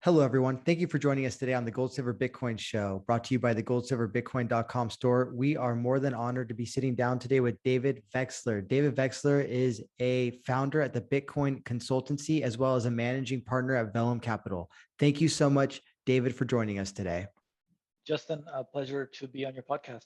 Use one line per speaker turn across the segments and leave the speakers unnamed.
Hello, everyone. Thank you for joining us today on the Gold Silver Bitcoin Show, brought to you by the GoldSilverBitcoin.com store. We are more than honored to be sitting down today with David Veksler. David Veksler is a founder at the Bitcoin Consultancy, as well as a managing partner at Vellum Capital. Thank you so much, David, for joining us today.
Justin, a pleasure to be on your podcast.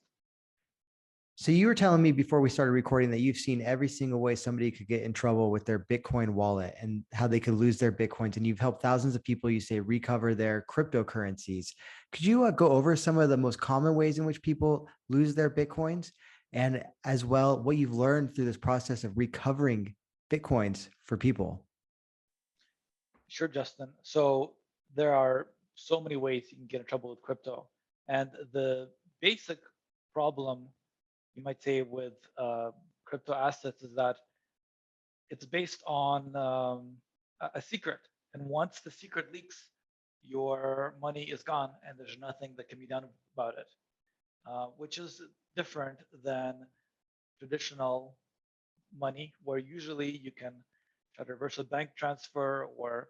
So you were telling me before we started recording that you've seen every single way somebody could get in trouble with their Bitcoin wallet and how they could lose their Bitcoins. And you've helped thousands of people, you say, recover their cryptocurrencies. Could you go over some of the most common ways in which people lose their Bitcoins, and as well what you've learned through this process of recovering Bitcoins for people?
Sure, Justin. So there are so many ways you can get in trouble with crypto. And the basic problem, you might say, with crypto assets is that it's based on a secret. And once the secret leaks, your money is gone and there's nothing that can be done about it, which is different than traditional money, where usually you can try to reverse a bank transfer, or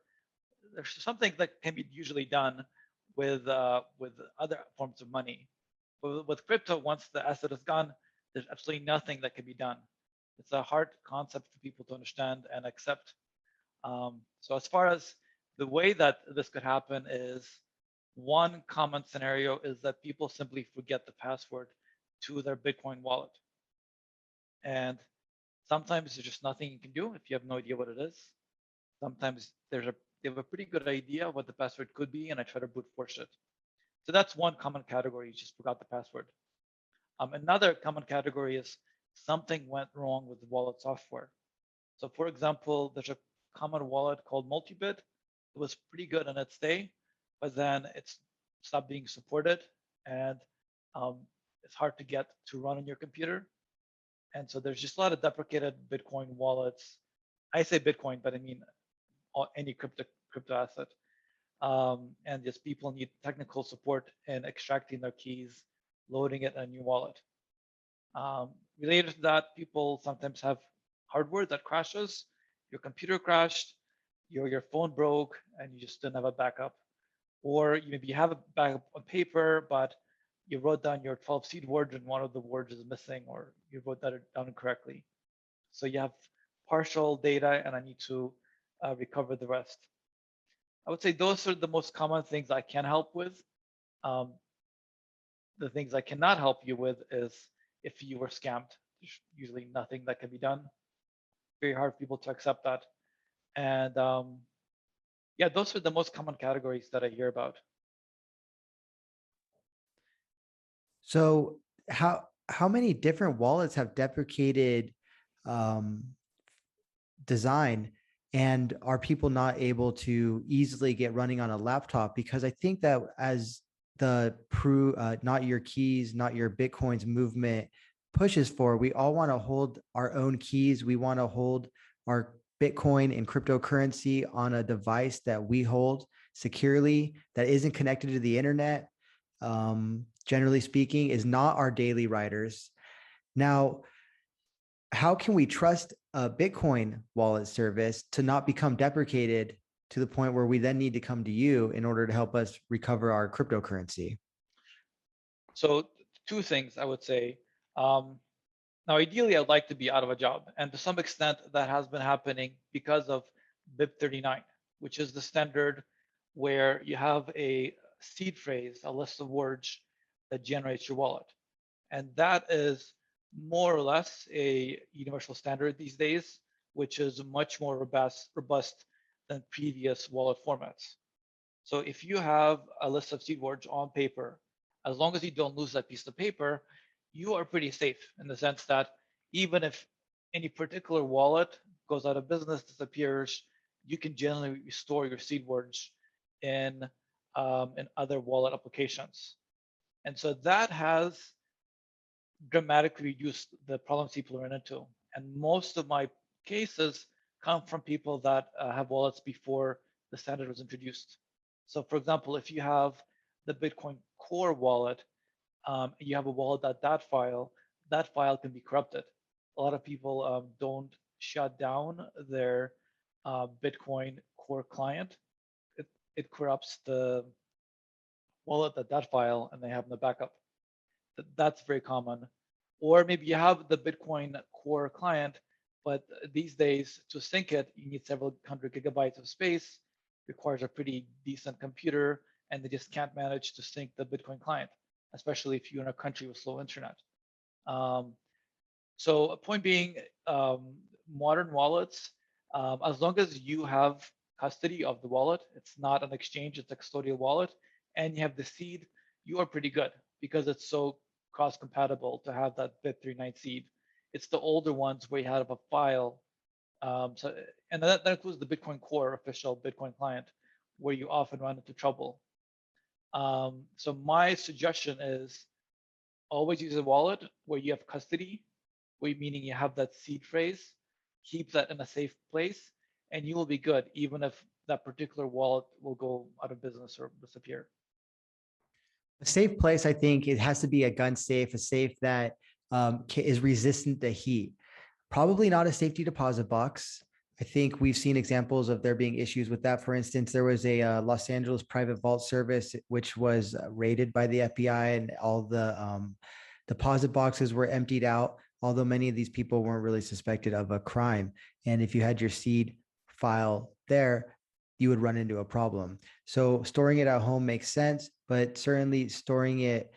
there's something that can be usually done with other forms of money. But with crypto, once the asset is gone, there's absolutely nothing that can be done. It's a hard concept for people to understand and accept. So as far as the way that this could happen is, one common scenario is that people simply forget the password to their Bitcoin wallet. And sometimes there's just nothing you can do if you have no idea what it is. Sometimes they have a pretty good idea what the password could be, and I try to brute force it. So that's one common category. You just forgot the password. Another common category is something went wrong with the wallet software. So for example, there's a common wallet called Multibit. It was pretty good on its day, but then it's stopped being supported, and it's hard to get to run on your computer. And so there's just a lot of deprecated Bitcoin wallets. I say Bitcoin, but I mean any crypto asset. And just people need technical support in extracting their keys, loading it in a new wallet. Related to that, people sometimes have hardware that crashes. Your computer crashed, your phone broke, and you just didn't have a backup. Or you maybe have a backup on paper, but you wrote down your 12 seed words and one of the words is missing, or you wrote that down incorrectly. So you have partial data, and I need to recover the rest. I would say those are the most common things I can help with. The things I cannot help you with is if you were scammed. There's usually nothing that can be done. Very hard for people to accept that. And yeah, those are the most common categories that I hear about.
So how many different wallets have deprecated design, and are people not able to easily get running on a laptop? Because I think that as the not your keys, not your Bitcoins movement pushes for, we all want to hold our own keys. We want to hold our Bitcoin and cryptocurrency on a device that we hold securely, that isn't connected to the internet. Generally speaking, is not our daily writers. Now, how can we trust a Bitcoin wallet service to not become deprecated to the point where we then need to come to you in order to help us recover our cryptocurrency?
So two things I would say. Now, ideally, I'd like to be out of a job. And to some extent, that has been happening because of BIP39, which is the standard where you have a seed phrase, a list of words that generates your wallet. And that is more or less a universal standard these days, which is much more robust than previous wallet formats. So if you have a list of seed words on paper, as long as you don't lose that piece of paper, you are pretty safe in the sense that even if any particular wallet goes out of business, disappears, you can generally restore your seed words in other wallet applications. And so that has dramatically reduced the problems people run into. And most of my cases come from people that have wallets before the standard was introduced. So for example, if you have the Bitcoin Core wallet, you have a wallet that file can be corrupted. A lot of people don't shut down their Bitcoin Core client. it corrupts the wallet, that file, and they have no backup. That's very common. Or maybe you have the Bitcoin core client, but these days to sync it, you need several hundred gigabytes of space, requires a pretty decent computer, and they just can't manage to sync the Bitcoin client, especially if you're in a country with slow internet. So a point being, modern wallets, as long as you have custody of the wallet, it's not an exchange, it's a custodial wallet, and you have the seed, you are pretty good because it's so cross compatible to have that bit39 seed. It's the older ones where you have a file. And that includes the Bitcoin Core official Bitcoin client, where you often run into trouble. So my suggestion is always use a wallet where you have custody, meaning you have that seed phrase, keep that in a safe place, and you will be good, even if that particular wallet will go out of business or disappear.
A safe place, I think it has to be a gun safe, a safe that is resistant to heat. Probably not a safety deposit box. I think we've seen examples of there being issues with that. For instance, there was a Los Angeles private vault service, which was raided by the FBI, and all the deposit boxes were emptied out, although many of these people weren't really suspected of a crime. And if you had your seed file there, you would run into a problem. So storing it at home makes sense, but certainly storing it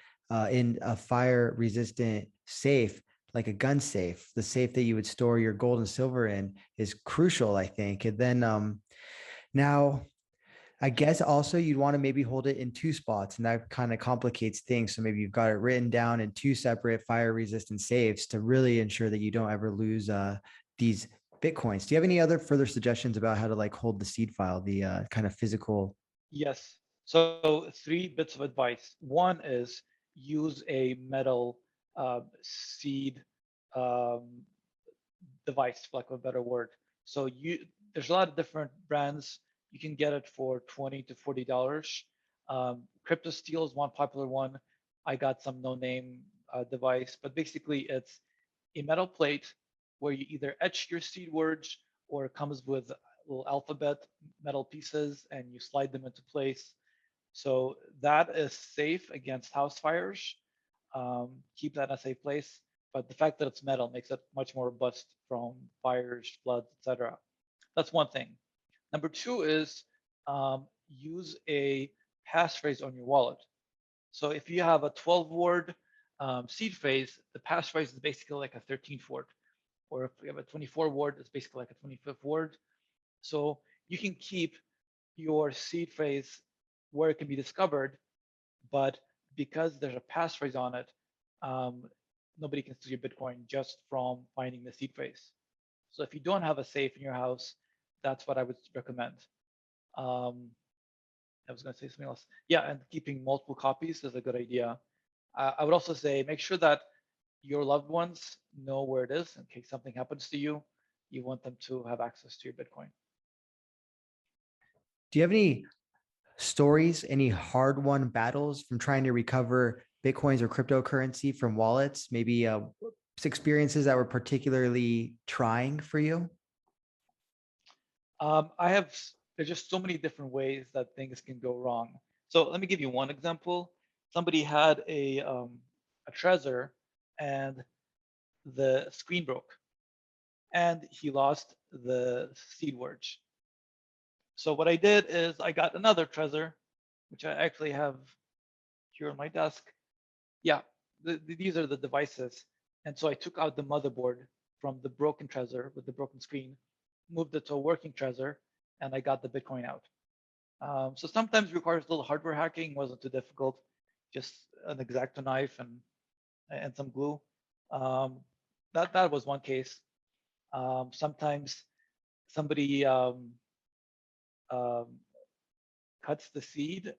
in a fire resistant safe, like a gun safe, the safe that you would store your gold and silver in, is crucial, I think. And then now, I guess also you'd want to maybe hold it in two spots, and that kind of complicates things. So maybe you've got it written down in two separate fire resistant safes to really ensure that you don't ever lose these Bitcoins. Do you have any other further suggestions about how to like hold the seed file, the kind of physical?
Yes. So 3 bits of advice. One is use a metal seed um, device, for lack of a better word. So there's a lot of different brands. You can get it for $20 to $40. Crypto Steel is one popular one. I got some no-name device, but basically it's a metal plate where you either etch your seed words or it comes with little alphabet metal pieces and you slide them into place. So that is safe against house fires. Keep that in a safe place. But the fact that it's metal makes it much more robust from fires, floods, etc. That's one thing. Number two is use a passphrase on your wallet. So if you have a 12-word seed phrase, the passphrase is basically like a 13th word. Or if you have a 24-word, it's basically like a 25th word. So you can keep your seed phrase where it can be discovered, but because there's a passphrase on it, nobody can steal your Bitcoin just from finding the seed phrase. So if you don't have a safe in your house, that's what I would recommend. I was going to say something else. Yeah, and keeping multiple copies is a good idea. I would also say make sure that your loved ones know where it is in case something happens to you. You want them to have access to your Bitcoin.
Do you have any stories, any hard-won battles from trying to recover Bitcoins or cryptocurrency from wallets? Maybe experiences that were particularly trying for you?
There's just so many different ways that things can go wrong. So let me give you one example. Somebody had a Trezor and the screen broke and he lost the seed words. So what I did is I got another Trezor, which I actually have here on my desk. Yeah, these are the devices. And so I took out the motherboard from the broken Trezor with the broken screen, moved it to a working Trezor, and I got the Bitcoin out. So sometimes it requires a little hardware hacking, wasn't too difficult, just an X-Acto knife and some glue. That was one case. Sometimes somebody cuts the seed.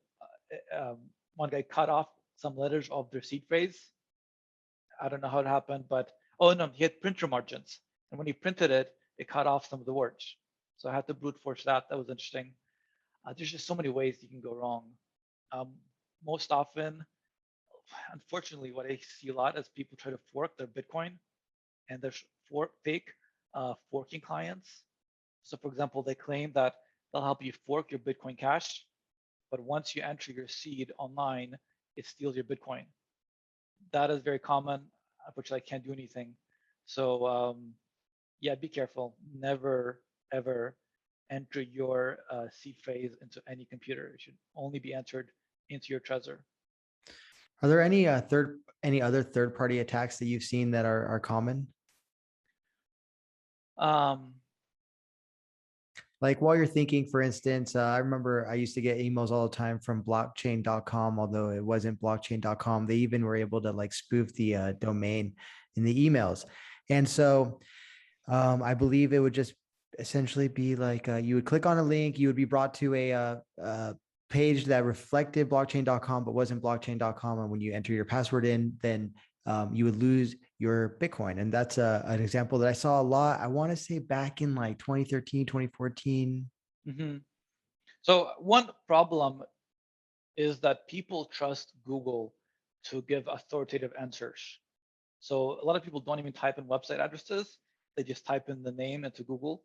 One guy cut off some letters of their seed phrase. I don't know how it happened, but oh no, he had printer margins, and when he printed it, it cut off some of the words. So I had to brute force that. That was interesting. There's just so many ways you can go wrong. Most often, unfortunately, what I see a lot is people try to fork their Bitcoin, and there's fake forking clients. So, for example, they claim that they'll help you fork your Bitcoin Cash, but once you enter your seed online, it steals your Bitcoin. That is very common, which I can't do anything. So yeah, be careful. Never, ever enter your seed phrase into any computer. It should only be entered into your Trezor.
Are there any other third-party attacks that you've seen that are common? Like while you're thinking, for instance, I remember I used to get emails all the time from blockchain.com, although it wasn't blockchain.com. They even were able to like spoof the domain in the emails. And so I believe it would just essentially be like you would click on a link, you would be brought to a page that reflected blockchain.com, but wasn't blockchain.com. And when you enter your password in, then you would lose your Bitcoin. And that's an example that I saw a lot. I want to say back in like 2013, 2014.
Mm-hmm. So one problem is that people trust Google to give authoritative answers. So a lot of people don't even type in website addresses. They just type in the name into Google.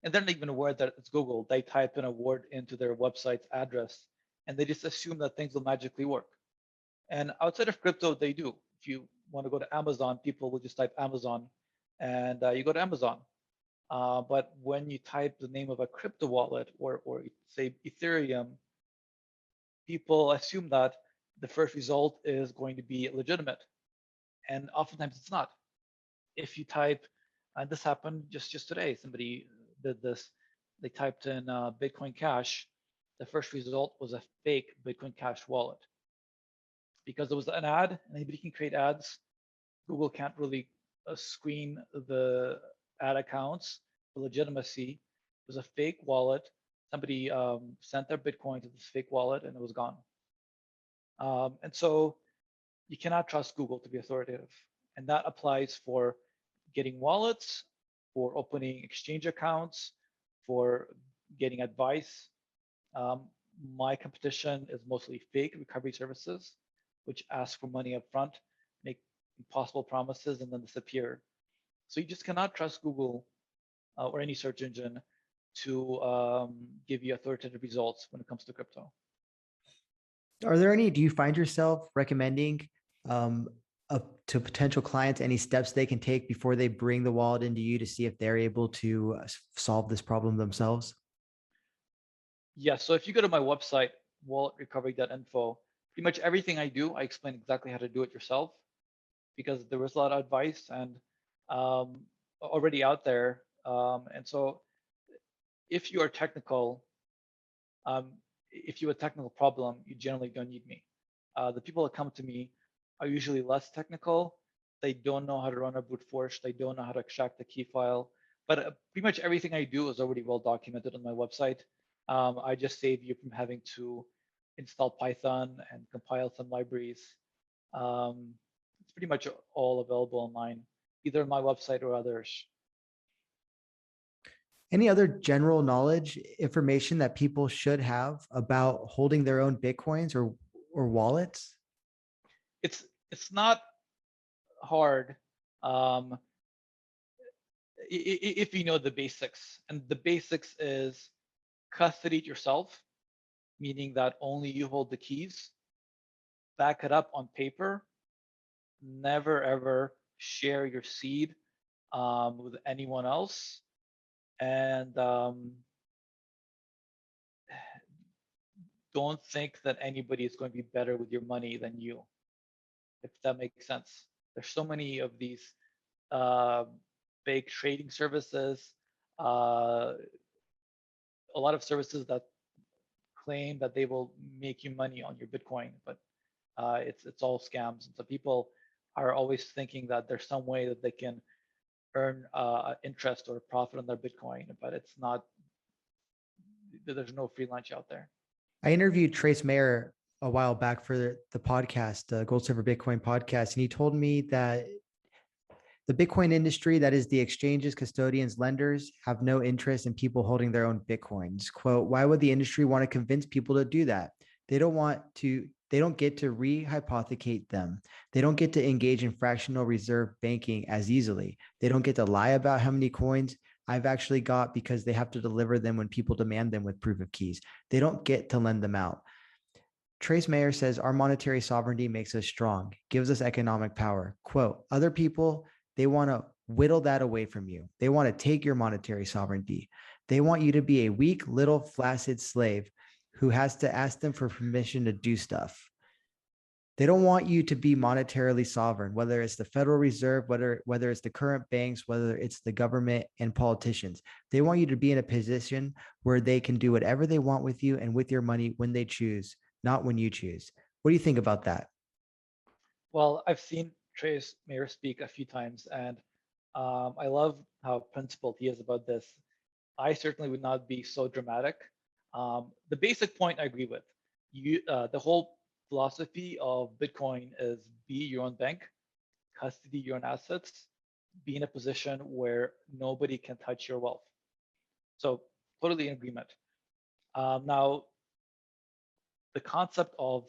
And they're not even aware that it's Google. They type in a word into their website's address, and they just assume that things will magically work. And outside of crypto, they do. If you want to go to Amazon, people will just type Amazon, and you go to Amazon. But when you type the name of a crypto wallet or say Ethereum, people assume that the first result is going to be legitimate. And oftentimes it's not. If you type, and this happened just today, somebody did this, they typed in Bitcoin Cash, the first result was a fake Bitcoin Cash wallet. Because it was an ad, and anybody can create ads, Google can't really screen the ad accounts for legitimacy. It was a fake wallet. Somebody sent their Bitcoin to this fake wallet, and it was gone. And so you cannot trust Google to be authoritative. And that applies for getting wallets, for opening exchange accounts, for getting advice. My competition is mostly fake recovery services, which ask for money up front, make impossible promises, and then disappear. So you just cannot trust Google or any search engine to give you authoritative results when it comes to crypto.
Are there any, do you find yourself recommending to potential clients any steps they can take before they bring the wallet into you to see if they're able to solve this problem themselves?
Yeah, so if you go to my website, walletrecovery.info, pretty much everything I do, I explain exactly how to do it yourself, because there was a lot of advice and already out there. And so if you are technical, if you have a technical problem, you generally don't need me. The people that come to me are usually less technical. They don't know how to run a brute force. They don't know how to extract the key file. But pretty much everything I do is already well documented on my website. I just save you from having to install Python and compile some libraries. It's pretty much all available online, either on my website or others.
Any other general knowledge information that people should have about holding their own Bitcoins or wallets?
It's not hard if you know the basics. And the basics is custody it yourself, meaning that only you hold the keys. Back it up on paper. Never ever share your seed with anyone else. And don't think that anybody is going to be better with your money than you, if that makes sense. There's so many of these fake trading services, a lot of services that claim that they will make you money on your Bitcoin, but it's all scams. And so people are always thinking that there's some way that they can earn interest or profit on their Bitcoin, but it's not. There's no free lunch out there.
I interviewed Trace Mayer a while back for the podcast, the Gold Silver Bitcoin podcast, and he told me that the Bitcoin industry, that is the exchanges, custodians, lenders, have no interest in people holding their own Bitcoins. Quote, why would the industry want to convince people to do that? They don't get to rehypothecate them. They don't get to engage in fractional reserve banking as easily. They don't get to lie about how many coins I've actually got because they have to deliver them when people demand them with proof of keys. They don't get to lend them out. Trace Mayer says our monetary sovereignty makes us strong, gives us economic power. Quote, other people, they want to whittle that away from you. They want to take your monetary sovereignty. They want you to be a weak, little, flaccid slave who has to ask them for permission to do stuff. They don't want you to be monetarily sovereign, whether it's the Federal Reserve, whether it's the current banks, whether it's the government and politicians. They want you to be in a position where they can do whatever they want with you and with your money when they choose, not when you choose. What do you think about that?
Well, I've seen Trace Mayer speak a few times, and I love how principled he is about this. I certainly would not be so dramatic. The basic point I agree with. The whole philosophy of Bitcoin is be your own bank, custody your own assets, be in a position where nobody can touch your wealth. So totally in agreement. Now, the concept of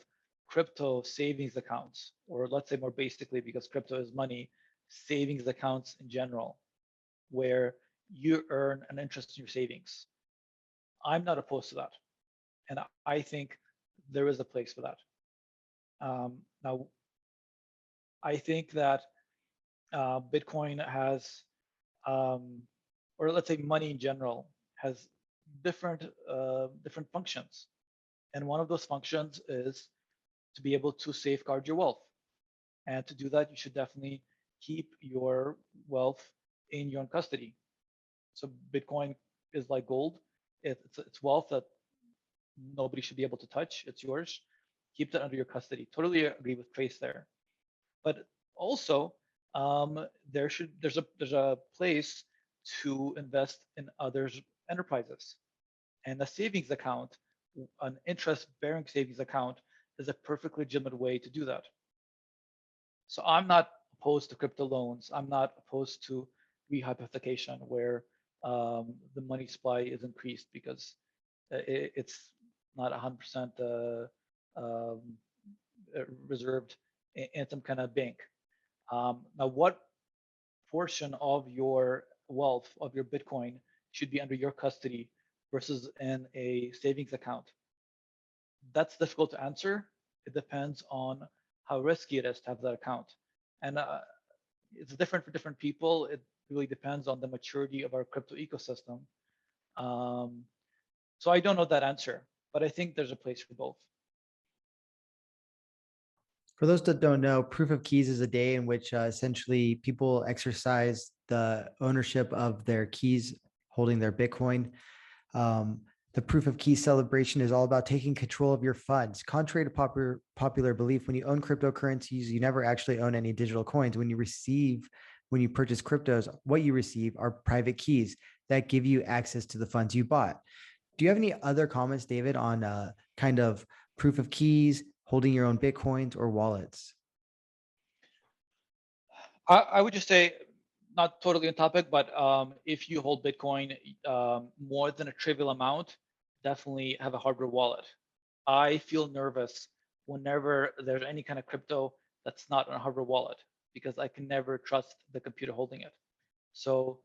crypto savings accounts, or let's say more basically, because crypto is money, savings accounts in general, where you earn an interest in your savings. I'm not opposed to that. And I think there is a place for that. Now, I think that Bitcoin has, or let's say money in general, has different functions. And one of those functions is to be able to safeguard your wealth. And to do that, you should definitely keep your wealth in your own custody. So Bitcoin is like gold. It's wealth that nobody should be able to touch. It's yours. Keep that under your custody. Totally agree with Trace there. But also, there's a place to invest in others' enterprises. And a savings account, an interest-bearing savings account, is a perfectly legitimate way to do that. So I'm not opposed to crypto loans. I'm not opposed to rehypothecation where the money supply is increased because it's not 100% reserved in some kind of bank. Now, what portion of your wealth, of your Bitcoin, should be under your custody versus in a savings account? That's difficult to answer. It depends on how risky it is to have that account. And it's different for different people. It really depends on the maturity of our crypto ecosystem. So I don't know that answer, but I think there's a place for both.
For those that don't know, proof of keys is a day in which essentially people exercise the ownership of their keys holding their Bitcoin. The proof of keys celebration is all about taking control of your funds. Contrary to popular belief, when you own cryptocurrencies, you never actually own any digital coins. When you purchase cryptos, what you receive are private keys that give you access to the funds you bought. Do you have any other comments, David, on kind of proof of keys, holding your own Bitcoins or wallets?
I would just say, not totally on topic, but if you hold Bitcoin more than a trivial amount, definitely have a hardware wallet. I feel nervous whenever there's any kind of crypto that's not on a hardware wallet because I can never trust the computer holding it. So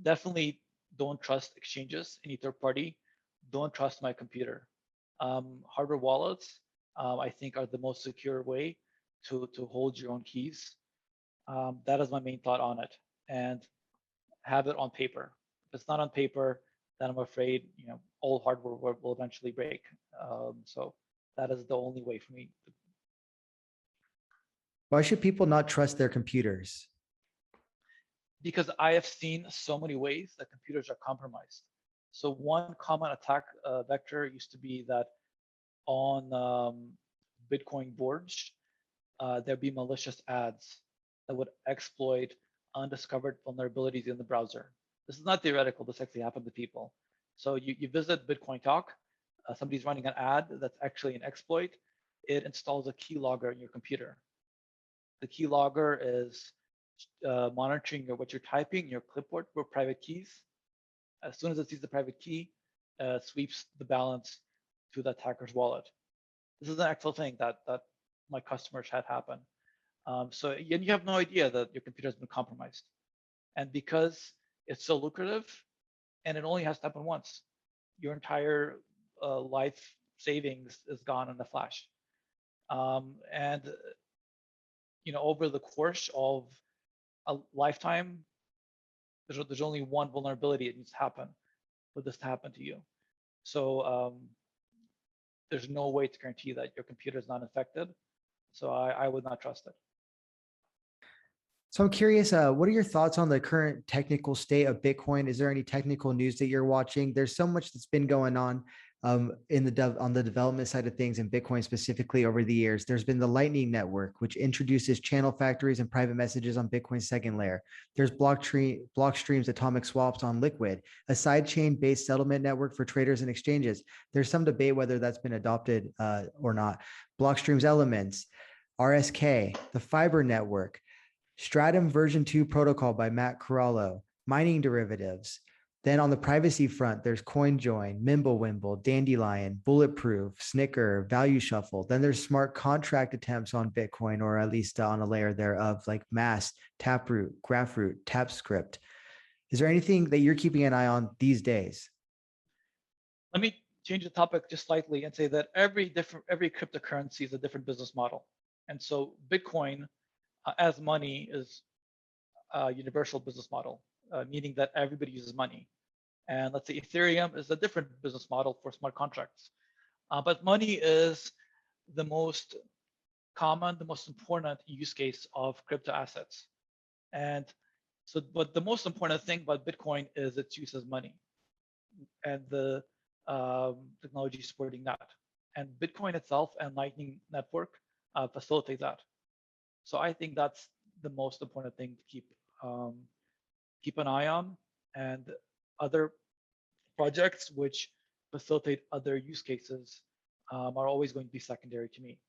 definitely don't trust exchanges, any third party. Don't trust my computer. Hardware wallets, I think, are the most secure way to hold your own keys. That is my main thought on it, and have it on paper. If it's not on paper, then I'm afraid all hardware will eventually break. So that is the only way for me.
Why should people not trust their computers?
Because I have seen so many ways that computers are compromised. So one common attack vector used to be that on Bitcoin boards, there'd be malicious ads that would exploit undiscovered vulnerabilities in the browser. This is not theoretical. This actually happened to people. So you visit Bitcoin Talk, somebody's running an ad that's actually an exploit. It installs a keylogger in your computer. The keylogger is monitoring what you're typing in your clipboard for private keys. As soon as it sees the private key, sweeps the balance to the attacker's wallet. This is an actual thing that my customers had happen. So and you have no idea that your computer has been compromised. And because it's so lucrative, and it only has to happen once, your entire life savings is gone in a flash. And over the course of a lifetime, there's only one vulnerability that needs to happen for this to happen to you. So there's no way to guarantee that your computer is not infected. So I would not trust it.
So I'm curious, what are your thoughts on the current technical state of Bitcoin? Is there any technical news that you're watching? There's so much that's been going on on the development side of things in Bitcoin specifically over the years. There's been the Lightning Network, which introduces channel factories and private messages on Bitcoin's second layer. There's Blockstream's atomic swaps on Liquid, a sidechain based settlement network for traders and exchanges. There's some debate whether that's been adopted or not. Blockstream's Elements, RSK, the Fiber Network, Stratum version 2 protocol by Matt Corallo, mining derivatives. Then on the privacy front, there's CoinJoin, Mimblewimble, Dandelion, Bulletproof, Snicker, Value Shuffle. Then there's smart contract attempts on Bitcoin, or at least on a layer thereof, like Mass, Taproot, Graphroot, TapScript. Is there anything that you're keeping an eye on these days?
Let me change the topic just slightly and say that every cryptocurrency is a different business model. And so Bitcoin as money is a universal business model, meaning that everybody uses money. And let's say Ethereum is a different business model for smart contracts. But money is the most common, the most important use case of crypto assets. And so, but the most important thing about Bitcoin is its use as money and the technology supporting that. And Bitcoin itself and Lightning Network facilitate that. So I think that's the most important thing to keep an eye on, and other projects which facilitate other use cases are always going to be secondary to me.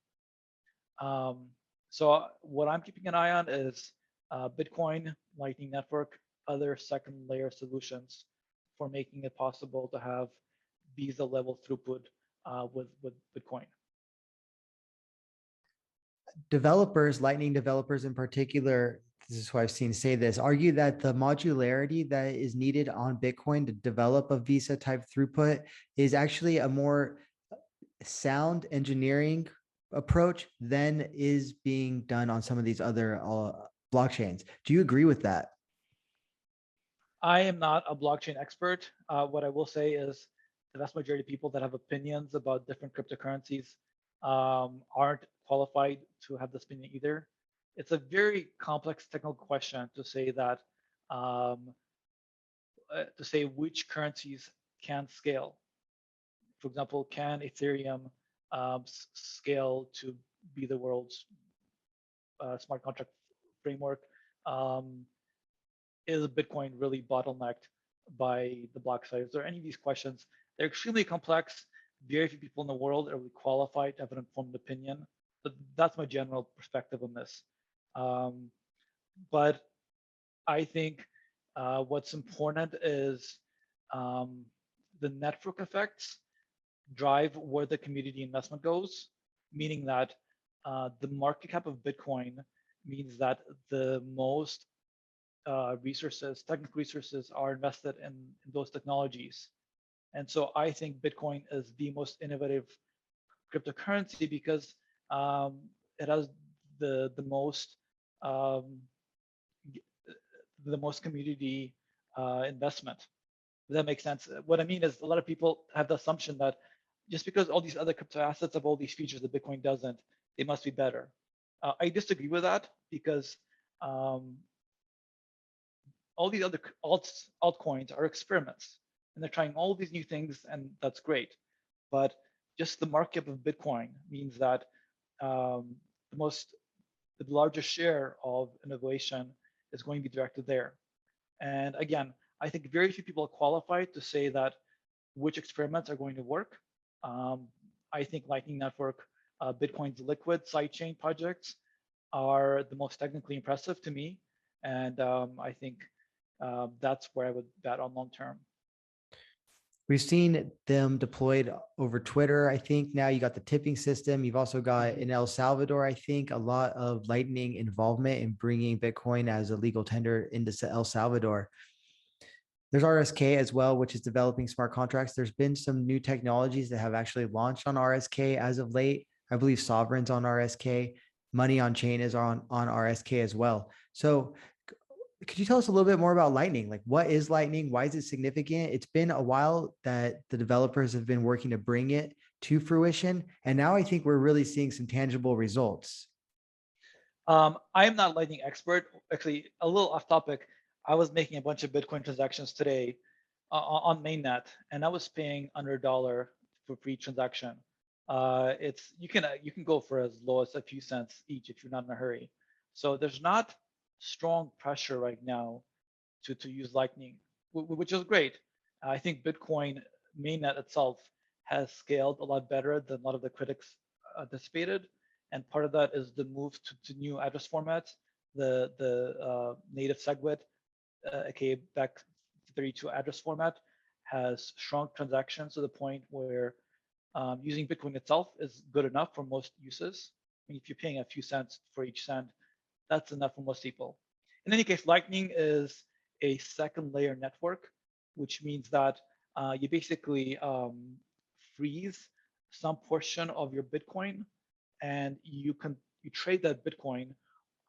So what I'm keeping an eye on is Bitcoin, Lightning Network, other second layer solutions for making it possible to have Visa level throughput with Bitcoin.
Developers, Lightning developers in particular, this is who I've seen say this, argue that the modularity that is needed on Bitcoin to develop a Visa type throughput is actually a more sound engineering approach than is being done on some of these other blockchains. Do you agree with that?
I am not a blockchain expert. What I will say is the vast majority of people that have opinions about different cryptocurrencies aren't qualified to have this opinion either. It's a very complex technical question to say that to say which currencies can scale. For example, can Ethereum scale to be the world's smart contract framework? Is Bitcoin really bottlenecked by the block size? Or any of these questions? They're extremely complex. Very few people in the world are really qualified to have an informed opinion. But that's my general perspective on this. But I think what's important is the network effects drive where the community investment goes, meaning that the market cap of Bitcoin means that the most technical resources are invested in those technologies. And so I think Bitcoin is the most innovative cryptocurrency because it has the most community investment. Does that make sense? What I mean is a lot of people have the assumption that just because all these other crypto assets have all these features that Bitcoin doesn't, they must be better. I disagree with that because all these other altcoins are experiments, and they're trying all these new things, and that's great. But just the market of Bitcoin means that the largest share of innovation is going to be directed there. And again, I think very few people are qualified to say that which experiments are going to work. I think Lightning Network, Bitcoin's liquid sidechain projects are the most technically impressive to me. And I think that's where I would bet on long term.
We've seen them deployed over Twitter. I think now you got the tipping system. You've also got in El Salvador, I think, a lot of Lightning involvement in bringing Bitcoin as a legal tender into El Salvador. There's RSK as well, which is developing smart contracts. There's been some new technologies that have actually launched on RSK as of late. I believe Sovereign's on RSK. Money on Chain is on RSK as well. So could you tell us a little bit more about Lightning? Like, what is Lightning? Why is it significant? It's been a while that the developers have been working to bring it to fruition. And now I think we're really seeing some tangible results.
I am not a Lightning expert. Actually, a little off topic. I was making a bunch of Bitcoin transactions today on mainnet, and I was paying under $1 for free transaction. It's you can go for as low as a few cents each if you're not in a hurry. So there's not strong pressure right now to use Lightning, which is great. I think Bitcoin mainnet itself has scaled a lot better than a lot of the critics anticipated, and part of that is the move to new address formats, the native SegWit, aka Bec32 address format, has shrunk transactions to the point where using Bitcoin itself is good enough for most uses. I mean, if you're paying a few cents for each cent, that's enough for most people. In any case, Lightning is a second layer network, which means that you basically freeze some portion of your Bitcoin, and you trade that Bitcoin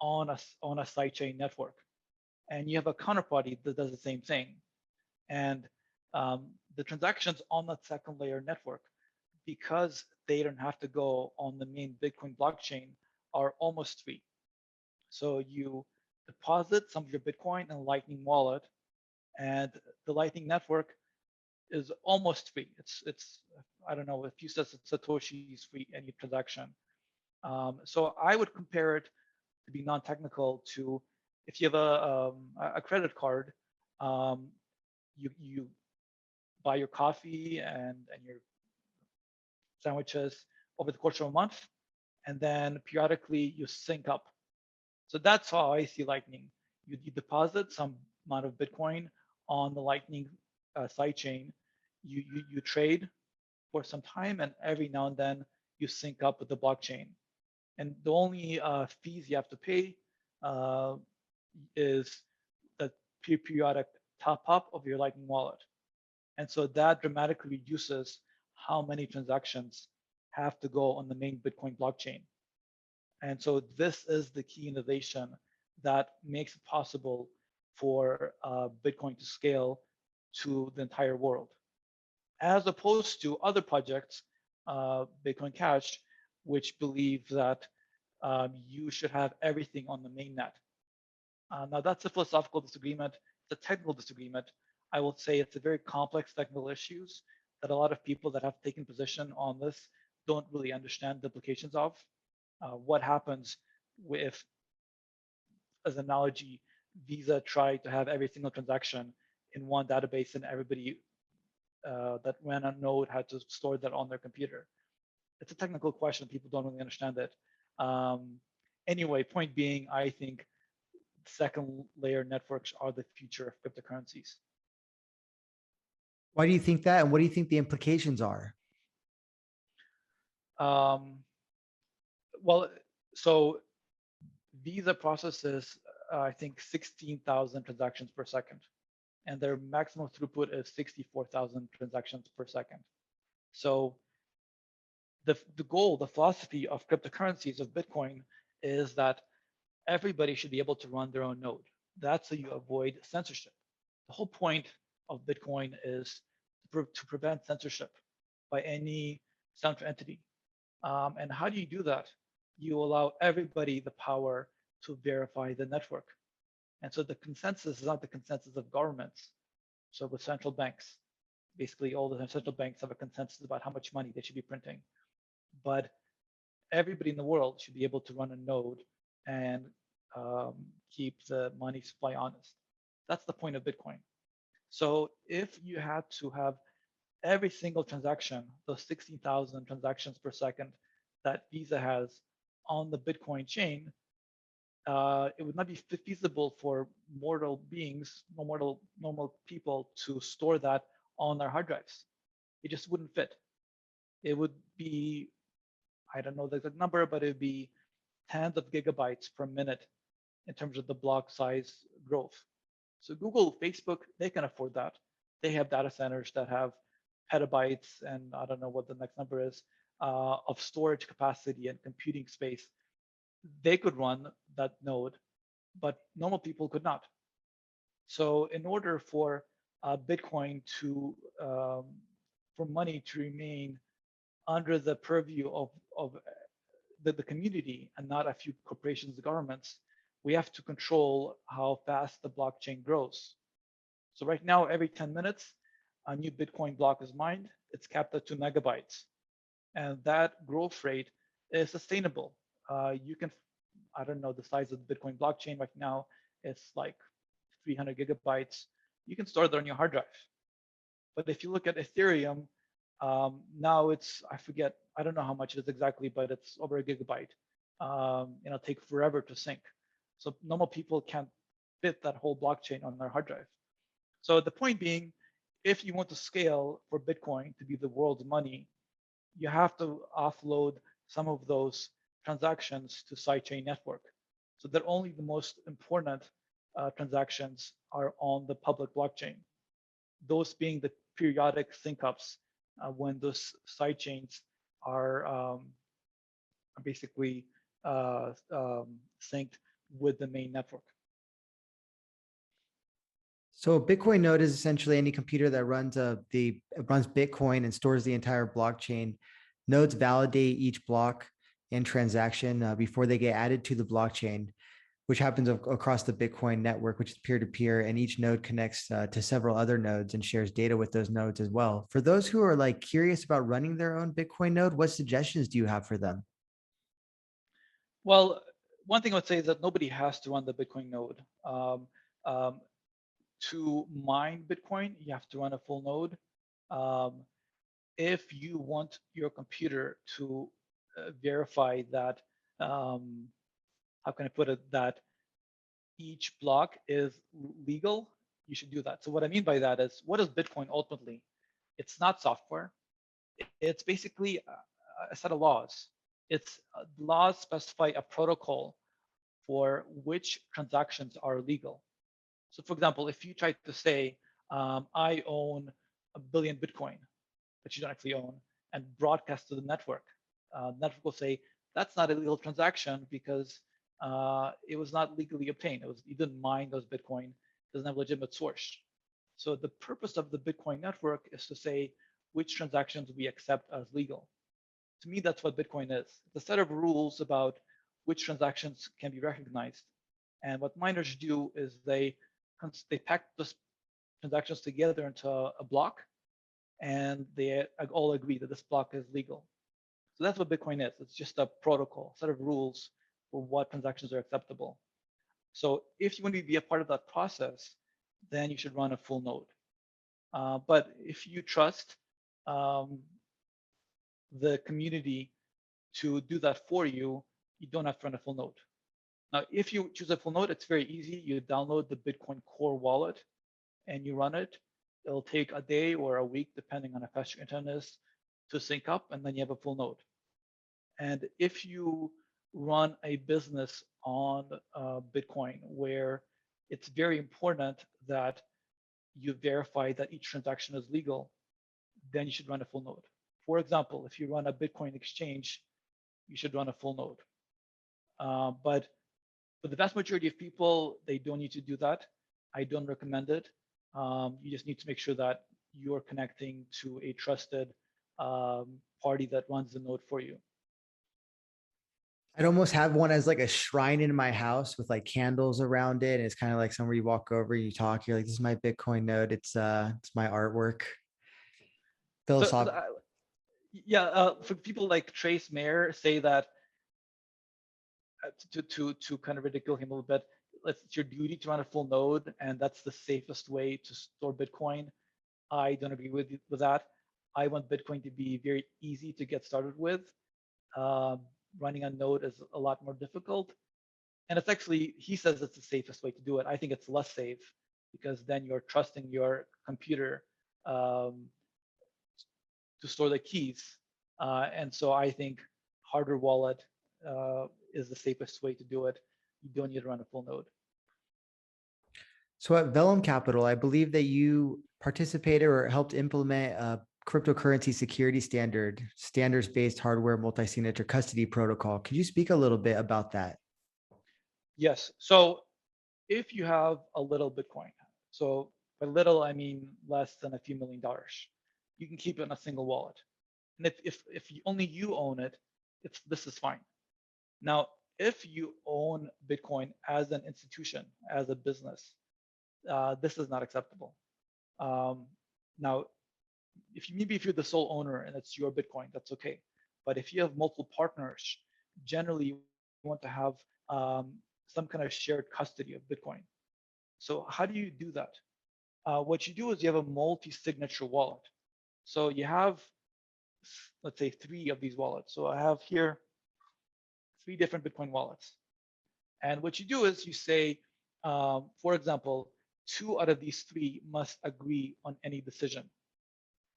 on a sidechain network, and you have a counterparty that does the same thing. And the transactions on that second layer network, because they don't have to go on the main Bitcoin blockchain, are almost free. So you deposit some of your Bitcoin in a Lightning wallet, and the Lightning network is almost free. It's I don't know, a few Satoshis free any transaction. So I would compare it, to be non-technical, to if you have a credit card, you buy your coffee and your sandwiches over the course of a month, and then periodically you sync up. So that's how I see Lightning. You deposit some amount of Bitcoin on the Lightning sidechain. You trade for some time, and every now and then you sync up with the blockchain. And the only fees you have to pay is the periodic top up of your Lightning wallet. And so that dramatically reduces how many transactions have to go on the main Bitcoin blockchain. And so this is the key innovation that makes it possible for Bitcoin to scale to the entire world, as opposed to other projects, Bitcoin Cash, which believe that you should have everything on the mainnet. Now that's a philosophical disagreement. It's a technical disagreement. I will say it's a very complex technical issues that a lot of people that have taken position on this don't really understand the implications of. What happens if, as an analogy, Visa tried to have every single transaction in one database and everybody that ran a node had to store that on their computer? It's a technical question. People don't really understand it. Anyway, point being, I think second layer networks are the future of cryptocurrencies.
Why do you think that? And what do you think the implications are?
Well, so Visa processes, I think, 16,000 transactions per second, and their maximum throughput is 64,000 transactions per second. So the goal, the philosophy of cryptocurrencies, of Bitcoin, is that everybody should be able to run their own node. That's how you avoid censorship. The whole point of Bitcoin is to prevent censorship by any central entity. And how do you do that? You allow everybody the power to verify the network. And so the consensus is not the consensus of governments. So with central banks, basically all the central banks have a consensus about how much money they should be printing. But everybody in the world should be able to run a node and keep the money supply honest. That's the point of Bitcoin. So if you had to have every single transaction, those 16,000 transactions per second that Visa has on the Bitcoin chain, it would not be feasible for mortal beings, normal people, to store that on their hard drives. It just wouldn't fit. It would be, I don't know the exact number, but it would be tens of gigabytes per minute in terms of the block size growth. So Google, Facebook, they can afford that. They have data centers that have petabytes, and I don't know what the next number is. of storage capacity and computing space, they could run that node, but normal people could not. So in order for Bitcoin to, for money to remain under the purview of the community and not a few corporations, governments, we have to control how fast the blockchain grows. So right now, every 10 minutes, a new Bitcoin block is mined. It's capped at 2 megabytes. And that growth rate is sustainable. You can, I don't know the size of the Bitcoin blockchain right now, it's like 300 gigabytes. You can store that on your hard drive. But if you look at Ethereum, now it's, I forget, I don't know how much it is exactly, but it's over a gigabyte. It'll take forever to sync. So normal people can't fit that whole blockchain on their hard drive. So the point being, if you want to scale for Bitcoin to be the world's money, you have to offload some of those transactions to sidechain network. So that only the most important transactions are on the public blockchain. Those being the periodic sync-ups when those sidechains are basically synced with the main network.
So a Bitcoin node is essentially any computer that runs runs Bitcoin and stores the entire blockchain. Nodes validate each block and transaction before they get added to the blockchain, which happens across the Bitcoin network, which is peer-to-peer, and each node connects to several other nodes and shares data with those nodes as well. For those who are like curious about running their own Bitcoin node, what suggestions do you have for them?
Well, one thing I would say is that nobody has to run the Bitcoin node. To mine Bitcoin, you have to run a full node. If you want your computer to verify that, how can I put it, that each block is legal, you should do that. So what I mean by that is, what is Bitcoin ultimately? It's not software. It's basically a set of laws. It's laws specify a protocol for which transactions are legal. So for example, if you try to say, I own 1 billion Bitcoin that you don't actually own, and broadcast to the network, the network will say, that's not a legal transaction because it was not legally obtained. You didn't mine those Bitcoin, it doesn't have a legitimate source. So the purpose of the Bitcoin network is to say which transactions we accept as legal. To me, that's what Bitcoin is. It's a set of rules about which transactions can be recognized. And what miners do is they pack those transactions together into a block, and they all agree that this block is legal. So that's what Bitcoin is. It's just a protocol, set of rules for what transactions are acceptable. So if you want to be a part of that process, then you should run a full node. But if you trust the community to do that for you, you don't have to run a full node. Now, if you choose a full node, it's very easy. You download the Bitcoin Core wallet and you run it. It'll take a day or a week, depending on how fast your internet is, to sync up, and then you have a full node. And if you run a business on Bitcoin where it's very important that you verify that each transaction is legal, then you should run a full node. For example, if you run a Bitcoin exchange, you should run a full node. But for the vast majority of people, they don't need to do that. I don't recommend it. You just need to make sure that you're connecting to a trusted party that runs the node for you.
I'd almost have one as like a shrine in my house with like candles around it. And it's kind of like somewhere you walk over, you talk, you're like, this is my Bitcoin node. It's my artwork.
So
Philosophical.
yeah, for people like Trace Mayer say that to kind of ridicule him a little bit, it's your duty to run a full node, and that's the safest way to store Bitcoin. I don't agree with that. I want Bitcoin to be very easy to get started with. Running a node is a lot more difficult. And it's actually, he says it's the safest way to do it. I think it's less safe because then you're trusting your computer to store the keys. And so I think hardware wallet is the safest way to do it. You don't need to run a full node.
So at Vellum Capital, I believe that you participated or helped implement a cryptocurrency security standards-based hardware multi-signature custody protocol. Could you speak a little bit about that?
Yes. So if you have a little Bitcoin, so by little, I mean less than a few $1,000,000, you can keep it in a single wallet. And if only you own it, this is fine. Now, if you own Bitcoin as an institution, as a business, this is not acceptable. Now, maybe if you're the sole owner and it's your Bitcoin, that's okay. But if you have multiple partners, generally you want to have some kind of shared custody of Bitcoin. So how do you do that? What you do is you have a multi-signature wallet. So you have, let's say, 3 of these wallets. So I have here 3 different Bitcoin wallets. And what you do is you say, for example, 2 out of these 3 must agree on any decision.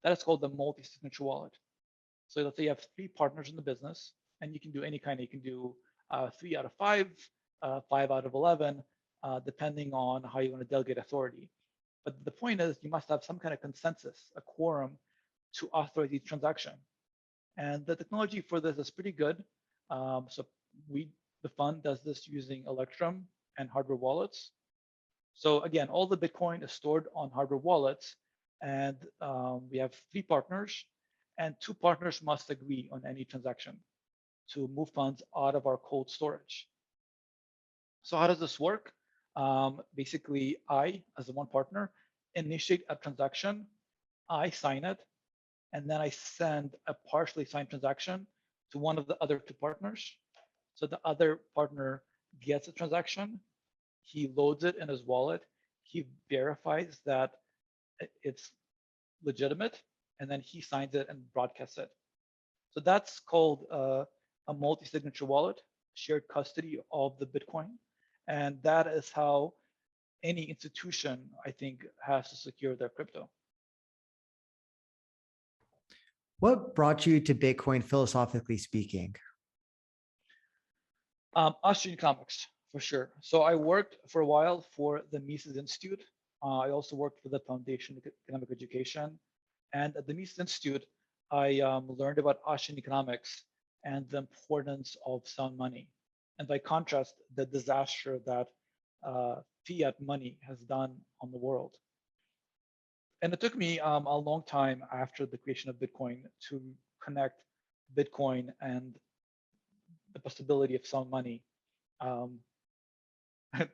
That is called the multi-signature wallet. So let's say you have 3 partners in the business, and you can do any kind. You can do 3 out of 5, 5 out of 11, depending on how you want to delegate authority. But the point is, you must have some kind of consensus, a quorum, to authorize each transaction. And the technology for this is pretty good. So the fund does this using Electrum and hardware wallets. So again, all the Bitcoin is stored on hardware wallets, and we have 3 partners, and 2 partners must agree on any transaction to move funds out of our cold storage. So how does this work? Basically, I, as the one partner, initiate a transaction, I sign it, and then I send a partially signed transaction to one of the other 2 partners. So the other partner gets a transaction, he loads it in his wallet, he verifies that it's legitimate, and then he signs it and broadcasts it. So that's called a multi-signature wallet, shared custody of the Bitcoin. And that is how any institution, I think, has to secure their crypto.
What brought you to Bitcoin, philosophically speaking?
Austrian Economics, for sure. So I worked for a while for the Mises Institute. I also worked for the Foundation of Economic Education. And at the Mises Institute, I learned about Austrian economics and the importance of sound money. And by contrast, the disaster that fiat money has done on the world. And it took me a long time after the creation of Bitcoin to connect Bitcoin and the possibility of sound money.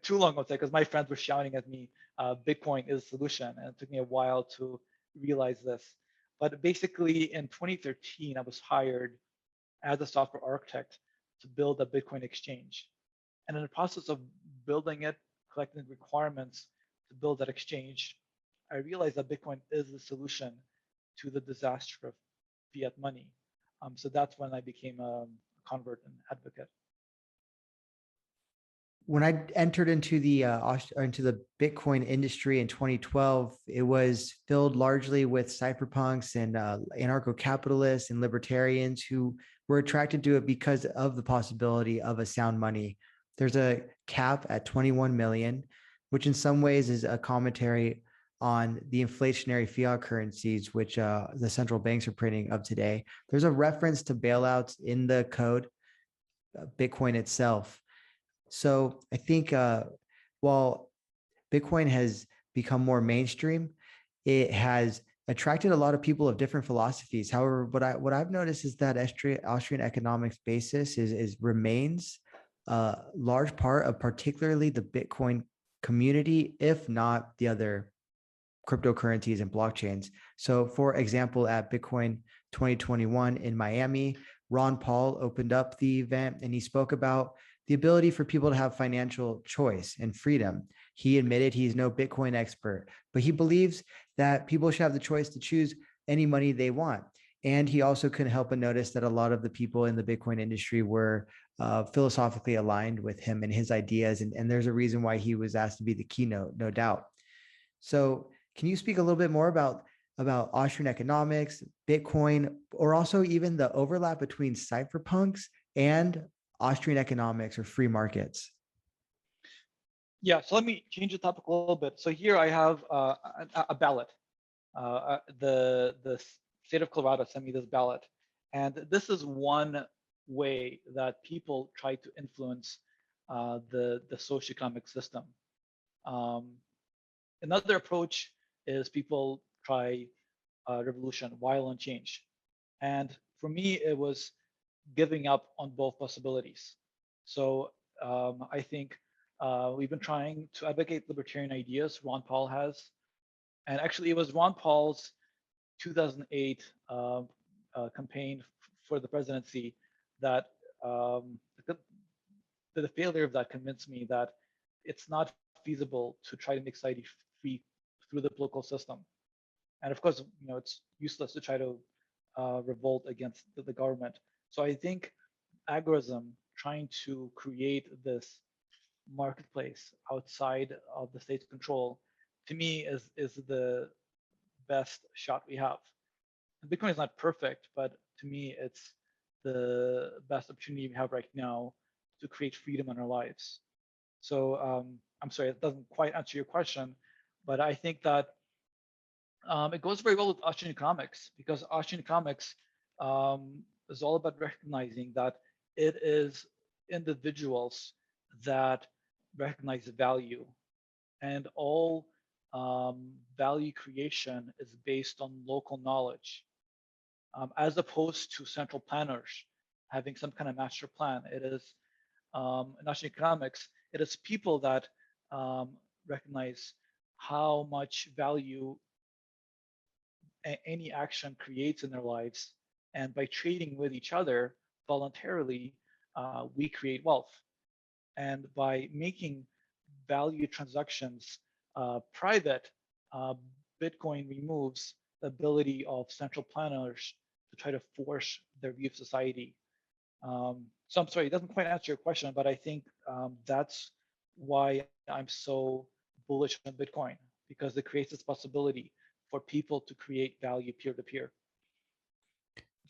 Too long, I'll say, because my friends were shouting at me, Bitcoin is the solution. And it took me a while to realize this. But basically in 2013, I was hired as a software architect to build a Bitcoin exchange. And in the process of building it, collecting requirements to build that exchange, I realized that Bitcoin is the solution to the disaster of fiat money. So that's when I became a convert and advocate.
When I entered into the Bitcoin industry in 2012, it was filled largely with cypherpunks and anarcho-capitalists and libertarians who were attracted to it because of the possibility of a sound money. There's a cap at 21 million, which in some ways is a commentary on the inflationary fiat currencies, which the central banks are printing of today. There's a reference to bailouts in the code, Bitcoin itself. So I think while Bitcoin has become more mainstream, it has attracted a lot of people of different philosophies. However, what I've noticed is that Austrian economics basis remains a large part of particularly the Bitcoin community, if not the other cryptocurrencies and blockchains. So for example, at Bitcoin 2021 in Miami, Ron Paul opened up the event and he spoke about the ability for people to have financial choice and freedom. He admitted he's no Bitcoin expert, but he believes that people should have the choice to choose any money they want. And he also couldn't help but notice that a lot of the people in the Bitcoin industry were philosophically aligned with him and his ideas. And there's a reason why he was asked to be the keynote, no doubt. So can you speak a little bit more about Austrian economics, Bitcoin, or also even the overlap between cypherpunks and Austrian economics or free markets?
Yeah, so let me change the topic a little bit. So here I have a ballot. The state of Colorado sent me this ballot. And this is one way that people try to influence the socioeconomic system. Another approach is people try revolution, violent change. And for me, it was giving up on both possibilities. So I think we've been trying to advocate libertarian ideas. Ron Paul has, and actually, it was Ron Paul's 2008 campaign for the presidency that the failure of that convinced me that it's not feasible to try to make society free through the political system. And of course, it's useless to try to revolt against the government. So I think agorism, trying to create this marketplace outside of the state's control, to me is the best shot we have. Bitcoin is not perfect, but to me, it's the best opportunity we have right now to create freedom in our lives. So I'm sorry, it doesn't quite answer your question, but I think that it goes very well with Austrian economics, because Austrian economics is all about recognizing that it is individuals that recognize value, and all value creation is based on local knowledge, as opposed to central planners having some kind of master plan. It is in Austrian economics, it is people that recognize how much value any action creates in their lives, and by trading with each other voluntarily, we create wealth. And by making value transactions private, Bitcoin removes the ability of central planners to try to force their view of society. So I'm sorry, it doesn't quite answer your question, but I think that's why I'm so bullish on Bitcoin, because it creates this possibility for people to create value peer-to-peer.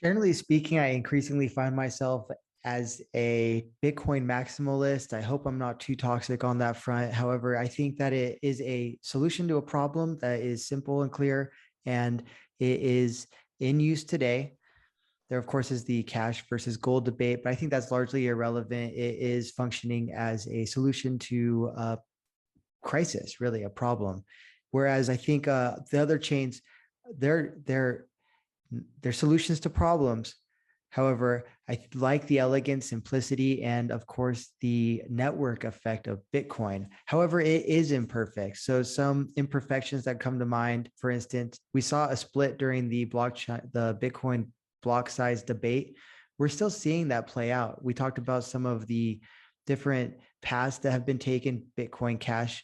Generally speaking, I increasingly find myself as a Bitcoin maximalist. I hope I'm not too toxic on that front. However, I think that it is a solution to a problem that is simple and clear, and it is in use today. There, of course, is the cash versus gold debate, but I think that's largely irrelevant. It is functioning as a solution to a crisis, really a problem. Whereas I think the other chains, they're solutions to problems. However, I like the elegance, simplicity, and of course, the network effect of Bitcoin. However, it is imperfect. So some imperfections that come to mind, for instance, we saw a split during the Bitcoin block size debate. We're still seeing that play out. We talked about some of the different paths that have been taken. Bitcoin Cash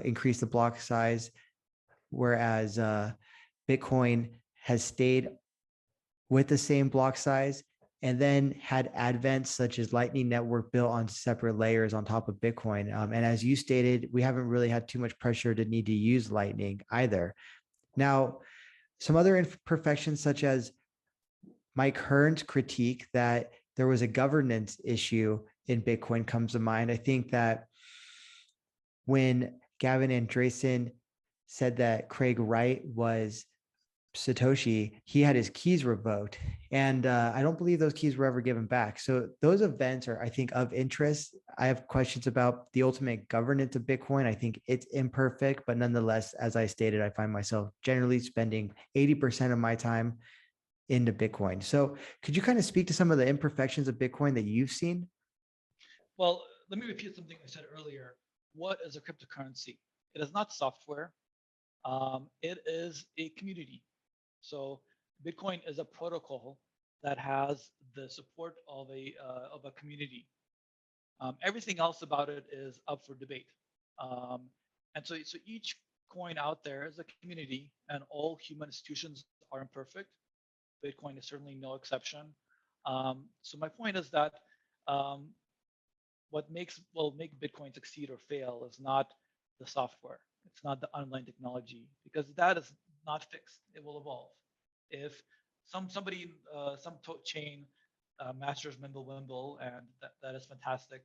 increased the block size, whereas Bitcoin has stayed with the same block size, and then had advents such as Lightning Network built on separate layers on top of Bitcoin. And as you stated, we haven't really had too much pressure to need to use Lightning either. Now, some other imperfections, such as Mike Hearn's critique that there was a governance issue in Bitcoin, comes to mind. I think that when Gavin Andresen said that Craig Wright was Satoshi, he had his keys revoked. And I don't believe those keys were ever given back. So those events are, I think, of interest. I have questions about the ultimate governance of Bitcoin. I think it's imperfect, but nonetheless, as I stated, I find myself generally spending 80% of my time into Bitcoin. So could you kind of speak to some of the imperfections of Bitcoin that you've seen?
Well, let me repeat something I said earlier. What is a cryptocurrency? It is not software. It is a community. So Bitcoin is a protocol that has the support of a community. Everything else about it is up for debate. And so each coin out there is a community, and all human institutions are imperfect. Bitcoin is certainly no exception. So my point is that what will make Bitcoin succeed or fail is not the software. It's not the underlying technology, because that is not fixed. It will evolve. If somebody some chain masters Mimblewimble, and that is fantastic,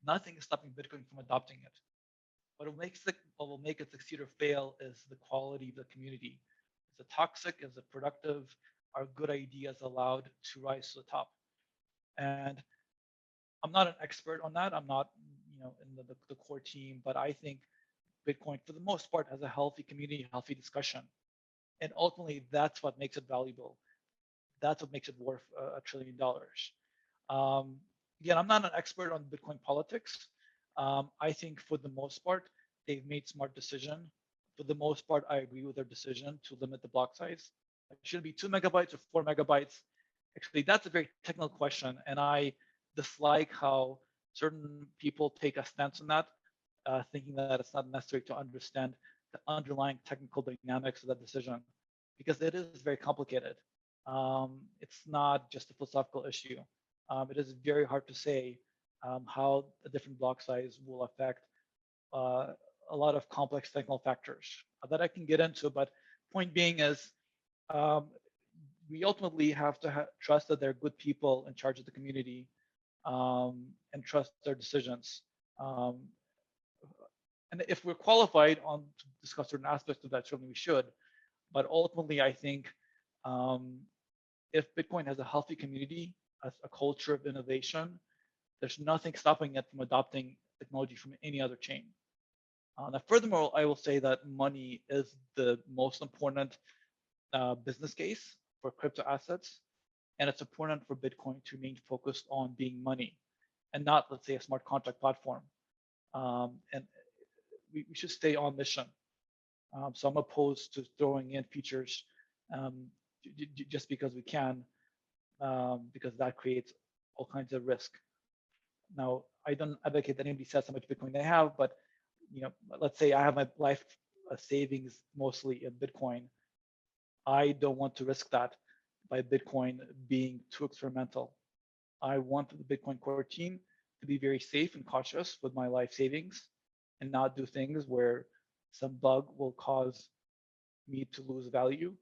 nothing is stopping Bitcoin from adopting it. What will make it succeed or fail is the quality of the community. Is it toxic? Is it productive? Are good ideas allowed to rise to the top? And I'm not an expert on that. I'm not, in the core team, but I think Bitcoin, for the most part, has a healthy community, healthy discussion, and ultimately, that's what makes it valuable. That's what makes it worth $1 trillion. Again, I'm not an expert on Bitcoin politics. I think for the most part, they've made smart decision. For the most part, I agree with their decision to limit the block size. It should be 2 megabytes or 4 megabytes. Actually, that's a very technical question, and I dislike how certain people take a stance on that, thinking that it's not necessary to understand the underlying technical dynamics of that decision, because it is very complicated. It's not just a philosophical issue. It is very hard to say how a different block size will affect a lot of complex technical factors that I can get into. But point being is, we ultimately have to trust that they're good people in charge of the community, and trust their decisions. And if we're qualified on to discuss certain aspects of that, certainly we should. But ultimately, I think if Bitcoin has a healthy community, a culture of innovation, there's nothing stopping it from adopting technology from any other chain. Now, furthermore, I will say that money is the most important business case for crypto assets, and it's important for Bitcoin to remain focused on being money and not, let's say, a smart contract platform. And we should stay on mission. So I'm opposed to throwing in features just because we can, because that creates all kinds of risk. Now, I don't advocate that anybody says how much Bitcoin they have, but let's say I have my life savings mostly in Bitcoin. I don't want to risk that by Bitcoin being too experimental. I want the Bitcoin core team to be very safe and cautious with my life savings and not do things where some bug will cause me to lose value.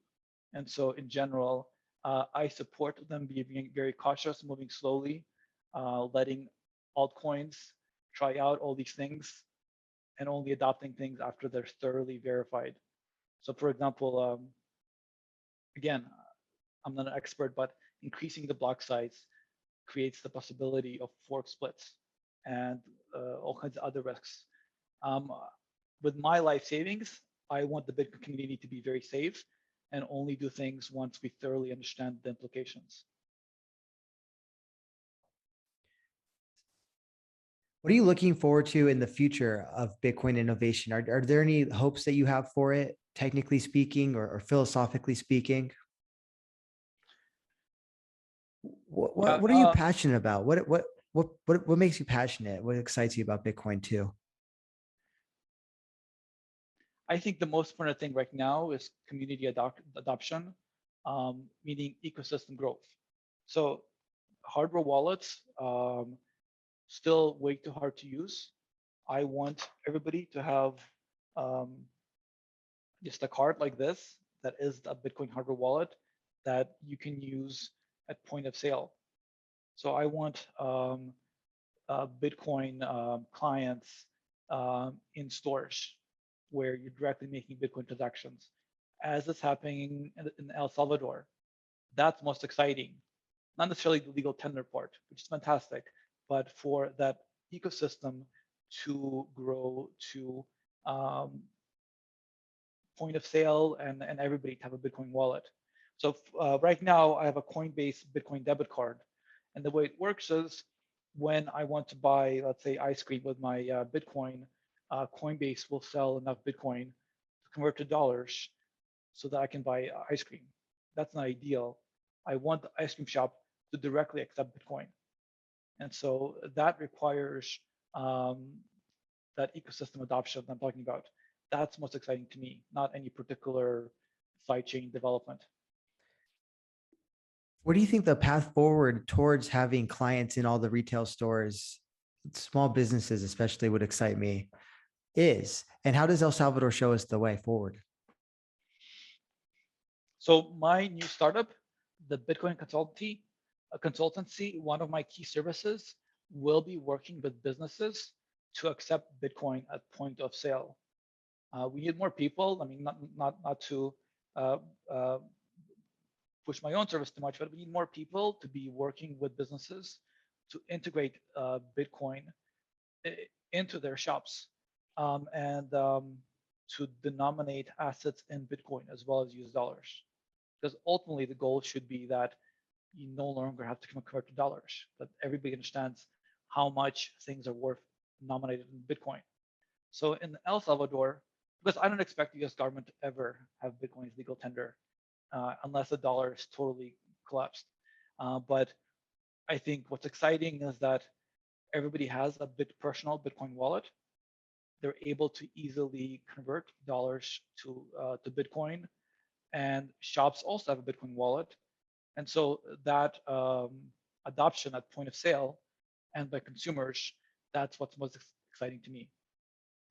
And so in general, I support them being very cautious, moving slowly, letting altcoins try out all these things, and only adopting things after they're thoroughly verified. So for example, again, I'm not an expert, but increasing the block size creates the possibility of fork splits and all kinds of other risks. With my life savings, I want the Bitcoin community to be very safe and only do things once we thoroughly understand the implications.
What are you looking forward to in the future of Bitcoin innovation? Are there any hopes that you have for it, technically speaking or philosophically speaking? What are you passionate about? What makes you passionate? What excites you about Bitcoin too?
I think the most important thing right now is community adoption, meaning ecosystem growth. So hardware wallets, still way too hard to use. I want everybody to have just a card like this that is a Bitcoin hardware wallet that you can use at point of sale. So I want Bitcoin clients in stores where you're directly making Bitcoin transactions, as is happening in El Salvador. That's most exciting. Not necessarily the legal tender part, which is fantastic, but for that ecosystem to grow to point of sale and everybody to have a Bitcoin wallet. So right now I have a Coinbase Bitcoin debit card. And the way it works is when I want to buy, let's say, ice cream with my Bitcoin, Coinbase will sell enough Bitcoin to convert to dollars so that I can buy ice cream. That's not ideal. I want the ice cream shop to directly accept Bitcoin. And so that requires that ecosystem adoption that I'm talking about. That's most exciting to me, not any particular sidechain development.
What do you think the path forward towards having clients in all the retail stores, small businesses especially, would excite me is? And how does El Salvador show us the way forward?
So my new startup, the Bitcoin Consultancy, one of my key services will be working with businesses to accept Bitcoin at point of sale. We need more people. I mean, not to uh, uh, push my own service too much, but we need more people to be working with businesses to integrate Bitcoin into their shops, and to denominate assets in Bitcoin as well as use dollars. Because ultimately the goal should be that you no longer have to convert to dollars, that everybody understands how much things are worth nominated in Bitcoin. So in El Salvador, because I don't expect the US government to ever have Bitcoin as legal tender unless the dollar is totally collapsed. But I think what's exciting is that everybody has a personal Bitcoin wallet. They're able to easily convert dollars to Bitcoin, and shops also have a Bitcoin wallet. And so that adoption at point of sale and by consumers, that's what's most exciting to me.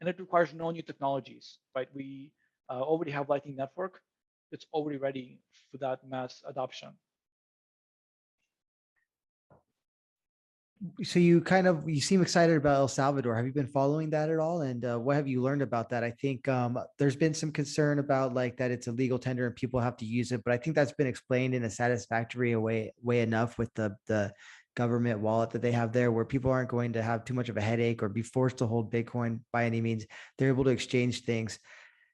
And it requires no new technologies, right? We already have Lightning Network. It's already ready for that mass adoption.
So you seem excited about El Salvador. Have you been following that at all? And what have you learned about that? I think there's been some concern about like that it's a legal tender and people have to use it, but I think that's been explained in a satisfactory way enough with the government wallet that they have there, where people aren't going to have too much of a headache or be forced to hold Bitcoin by any means. They're able to exchange things.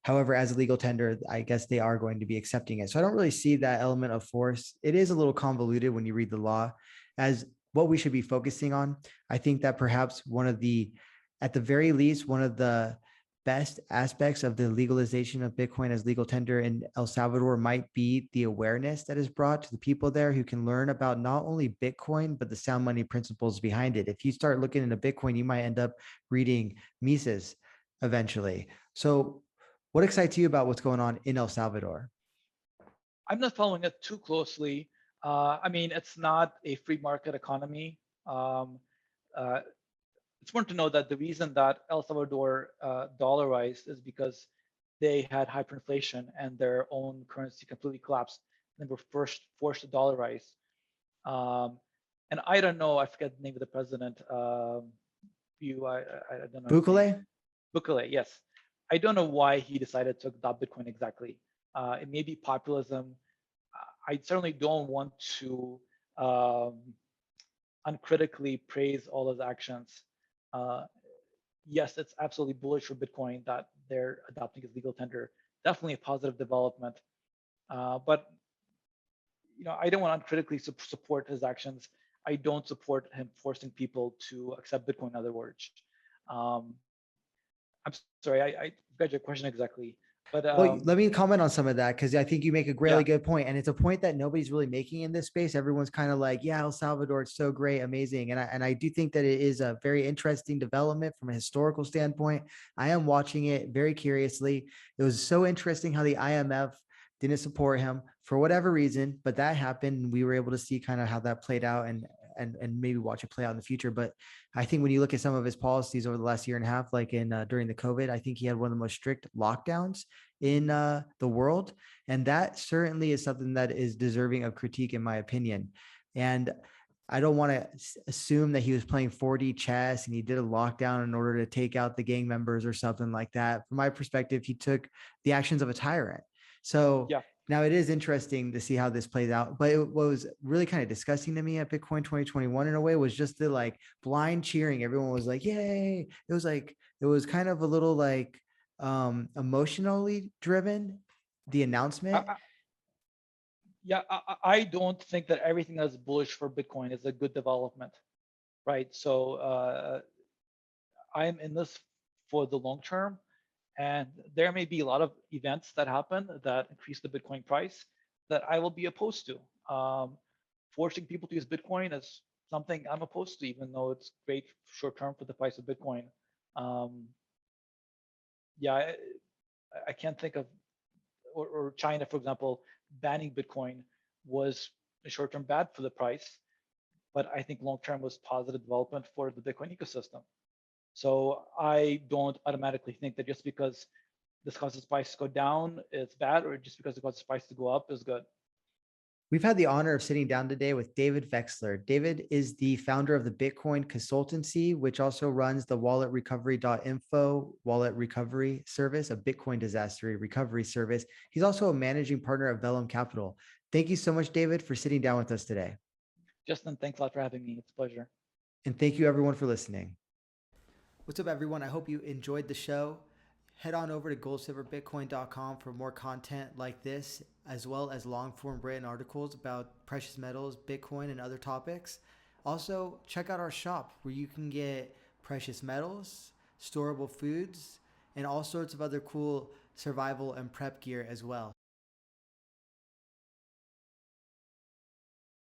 However, as a legal tender, I guess they are going to be accepting it. So I don't really see that element of force. It is a little convoluted when you read the law as what we should be focusing on. I think that perhaps at the very least, one of the best aspects of the legalization of Bitcoin as legal tender in El Salvador might be the awareness that is brought to the people there who can learn about not only Bitcoin, but the sound money principles behind it. If you start looking into Bitcoin, you might end up reading Mises eventually. So what excites you about what's going on in El Salvador?
I'm not following it too closely. I mean, it's not a free market economy. Um, uh, it's important to know that the reason that El Salvador dollarized is because they had hyperinflation and their own currency completely collapsed and were first forced to dollarize. And I don't know, I forget the name of the president. I don't know his name.
Bukele?
Bukele, yes. I don't know why he decided to adopt Bitcoin exactly. It may be populism. I certainly don't want to uncritically praise all his actions. Uh, yes, it's absolutely bullish for Bitcoin that they're adopting his legal tender. Definitely a positive development. But I don't want to uncritically support his actions. I don't support him forcing people to accept Bitcoin. In other words, um, I'm sorry, I forgot your question exactly. But
Well, let me comment on some of that because I think you make a really
yeah,
good point, and it's a point that nobody's really making in this space. Everyone's kind of like, "Yeah, El Salvador, it's so great, amazing," and I do think that it is a very interesting development from a historical standpoint. I am watching it very curiously. It was so interesting how the IMF didn't support him for whatever reason, but that happened, and we were able to see kind of how that played out, and maybe watch it play out in the future. But I think when you look at some of his policies over the last year and a half, like during the COVID, I think he had one of the most strict lockdowns in the world. And that certainly is something that is deserving of critique, in my opinion. And I don't want to assume that he was playing 4D chess and he did a lockdown in order to take out the gang members or something like that. From my perspective, he took the actions of a tyrant. So
yeah.
now it is interesting to see how this plays out. But what was really kind of disgusting to me at Bitcoin 2021 in a way was just the like blind cheering. Everyone was like, yay. It was kind of a little like emotionally driven, the announcement.
Yeah, I don't think that everything that's bullish for Bitcoin is a good development, right? So I'm in this for the long term, and there may be a lot of events that happen that increase the Bitcoin price that I will be opposed to. Forcing people to use Bitcoin is something I'm opposed to, even though it's great short term for the price of Bitcoin. Um, yeah, I can't think of, or China, for example, banning Bitcoin was a short term bad for the price, but I think long term was positive development for the Bitcoin ecosystem. So I don't automatically think that just because this causes price to go down, it's bad, or just because it causes price to go up is good.
We've had the honor of sitting down today with David Veksler. David is the founder of the Bitcoin Consultancy, which also runs the walletrecovery.info wallet recovery service, a Bitcoin disaster recovery service. He's also a managing partner of Vellum Capital. Thank you so much, David, for sitting down with us today.
Justin, thanks a lot for having me. It's a pleasure.
And thank you, everyone, for listening. What's up, everyone? I hope you enjoyed the show. Head on over to GoldSilverBitcoin.com for more content like this, as well as long-form written articles about precious metals, Bitcoin, and other topics. Also, check out our shop where you can get precious metals, storable foods, and all sorts of other cool survival and prep gear as well.